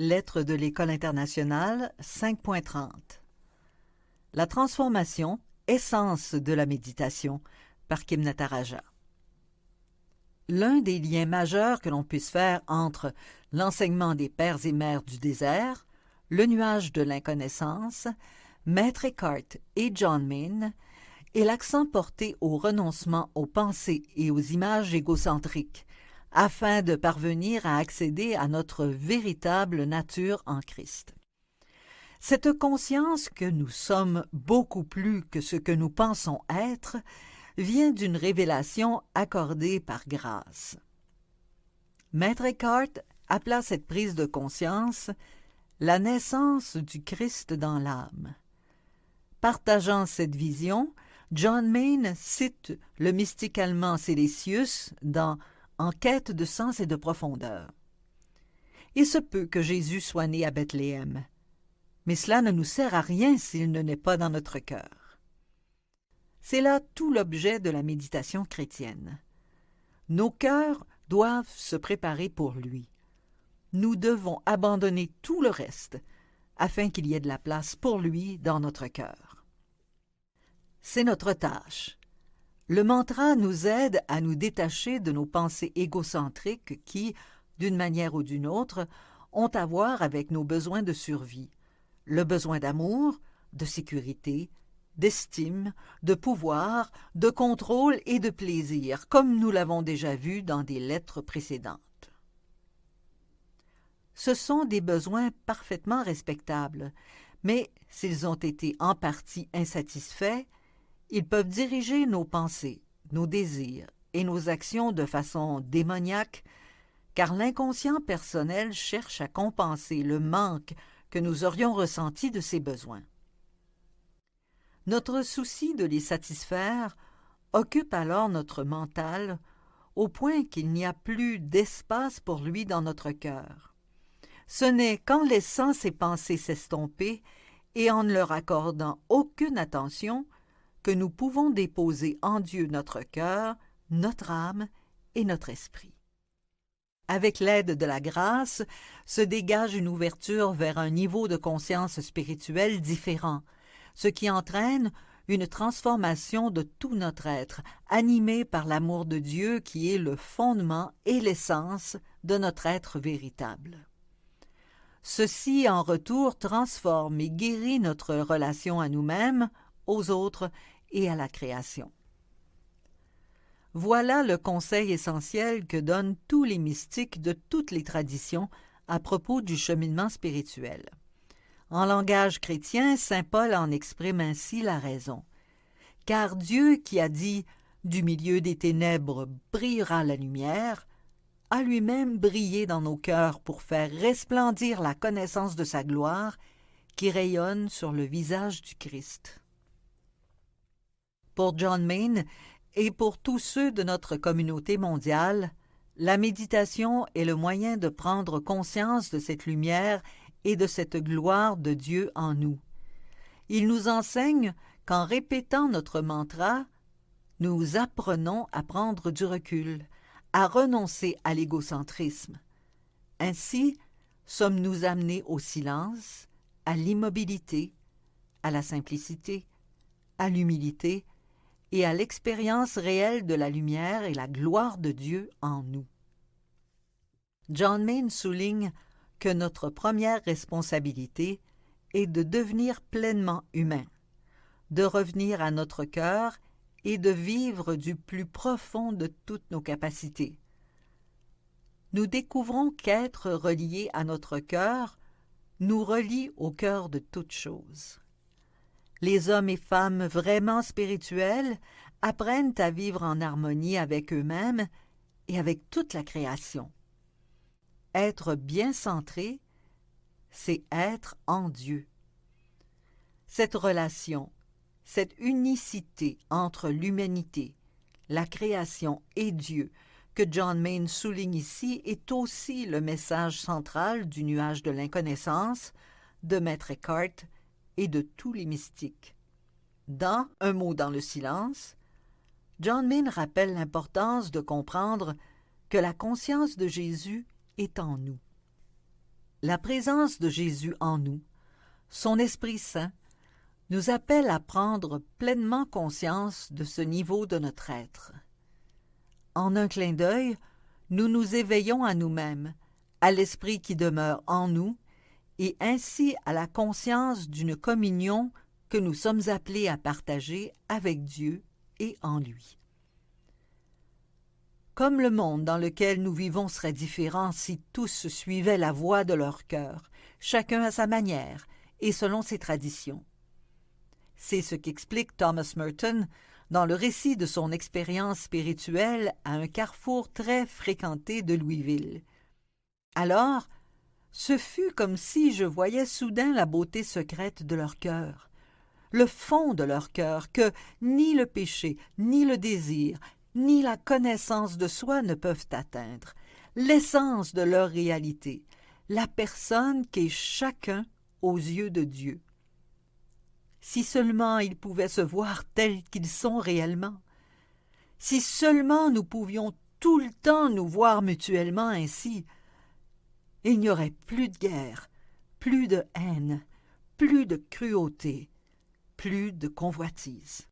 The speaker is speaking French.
Lettres de l'École internationale 5.30. La transformation, essence de la méditation, par Kim Nataraja. L'un des liens majeurs que l'on puisse faire entre l'enseignement des pères et mères du désert, le nuage de l'inconnaissance, Maître Eckhart et John Main, est l'accent porté au renoncement aux pensées et aux images égocentriques, afin de parvenir à accéder à notre véritable nature en Christ. Cette conscience que nous sommes beaucoup plus que ce que nous pensons être vient d'une révélation accordée par grâce. Maître Eckhart appela cette prise de conscience la naissance du Christ dans l'âme. Partageant cette vision, John Main cite le mystique allemand Celesius dans En quête de sens et de profondeur. Il se peut que Jésus soit né à Bethléem, mais cela ne nous sert à rien s'il ne naît pas dans notre cœur. C'est là tout l'objet de la méditation chrétienne. Nos cœurs doivent se préparer pour lui. Nous devons abandonner tout le reste afin qu'il y ait de la place pour lui dans notre cœur. C'est notre tâche. Le mantra nous aide à nous détacher de nos pensées égocentriques qui, d'une manière ou d'une autre, ont à voir avec nos besoins de survie, le besoin d'amour, de sécurité, d'estime, de pouvoir, de contrôle et de plaisir, comme nous l'avons déjà vu dans des lettres précédentes. Ce sont des besoins parfaitement respectables, mais s'ils ont été en partie insatisfaits, ils peuvent diriger nos pensées, nos désirs et nos actions de façon démoniaque, car l'inconscient personnel cherche à compenser le manque que nous aurions ressenti de ces besoins. Notre souci de les satisfaire occupe alors notre mental au point qu'il n'y a plus d'espace pour lui dans notre cœur. Ce n'est qu'en laissant ces pensées s'estomper et en ne leur accordant aucune attention que nous pouvons déposer en Dieu notre cœur, notre âme et notre esprit. Avec l'aide de la grâce, se dégage une ouverture vers un niveau de conscience spirituelle différent, ce qui entraîne une transformation de tout notre être, animé par l'amour de Dieu qui est le fondement et l'essence de notre être véritable. Ceci, en retour, transforme et guérit notre relation à nous-mêmes, aux autres et à la création. Voilà le conseil essentiel que donnent tous les mystiques de toutes les traditions à propos du cheminement spirituel. En langage chrétien, saint Paul en exprime ainsi la raison. Car Dieu qui a dit « Du milieu des ténèbres brillera la lumière », a lui-même brillé dans nos cœurs pour faire resplendir la connaissance de sa gloire qui rayonne sur le visage du Christ. Pour John Main et pour tous ceux de notre communauté mondiale, la méditation est le moyen de prendre conscience de cette lumière et de cette gloire de Dieu en nous. Il nous enseigne qu'en répétant notre mantra, nous apprenons à prendre du recul, à renoncer à l'égocentrisme. Ainsi, sommes-nous amenés au silence, à l'immobilité, à la simplicité, à l'humilité et à l'expérience réelle de la lumière et la gloire de Dieu en nous. John Main souligne que notre première responsabilité est de devenir pleinement humain, de revenir à notre cœur et de vivre du plus profond de toutes nos capacités. Nous découvrons qu'être relié à notre cœur nous relie au cœur de toutes choses. Les hommes et femmes vraiment spirituels apprennent à vivre en harmonie avec eux-mêmes et avec toute la création. Être bien centré, c'est être en Dieu. Cette relation, cette unicité entre l'humanité, la création et Dieu que John Main souligne ici est aussi le message central du nuage de l'inconnaissance de Maître Eckhart et de tous les mystiques. Dans Un mot dans le silence, John Main rappelle l'importance de comprendre que la conscience de Jésus est en nous. La présence de Jésus en nous, son Esprit Saint, nous appelle à prendre pleinement conscience de ce niveau de notre être. En un clin d'œil, nous nous éveillons à nous-mêmes, à l'Esprit qui demeure en nous, et ainsi à la conscience d'une communion que nous sommes appelés à partager avec Dieu et en lui. Comme le monde dans lequel nous vivons serait différent si tous suivaient la voie de leur cœur, chacun à sa manière et selon ses traditions. C'est ce qu'explique Thomas Merton dans le récit de son expérience spirituelle à un carrefour très fréquenté de Louisville. Alors, ce fut comme si je voyais soudain la beauté secrète de leur cœur, le fond de leur cœur que ni le péché, ni le désir, ni la connaissance de soi ne peuvent atteindre, l'essence de leur réalité, la personne qu'est chacun aux yeux de Dieu. Si seulement ils pouvaient se voir tels qu'ils sont réellement, si seulement nous pouvions tout le temps nous voir mutuellement ainsi, il n'y aurait plus de guerre, plus de haine, plus de cruauté, plus de convoitise.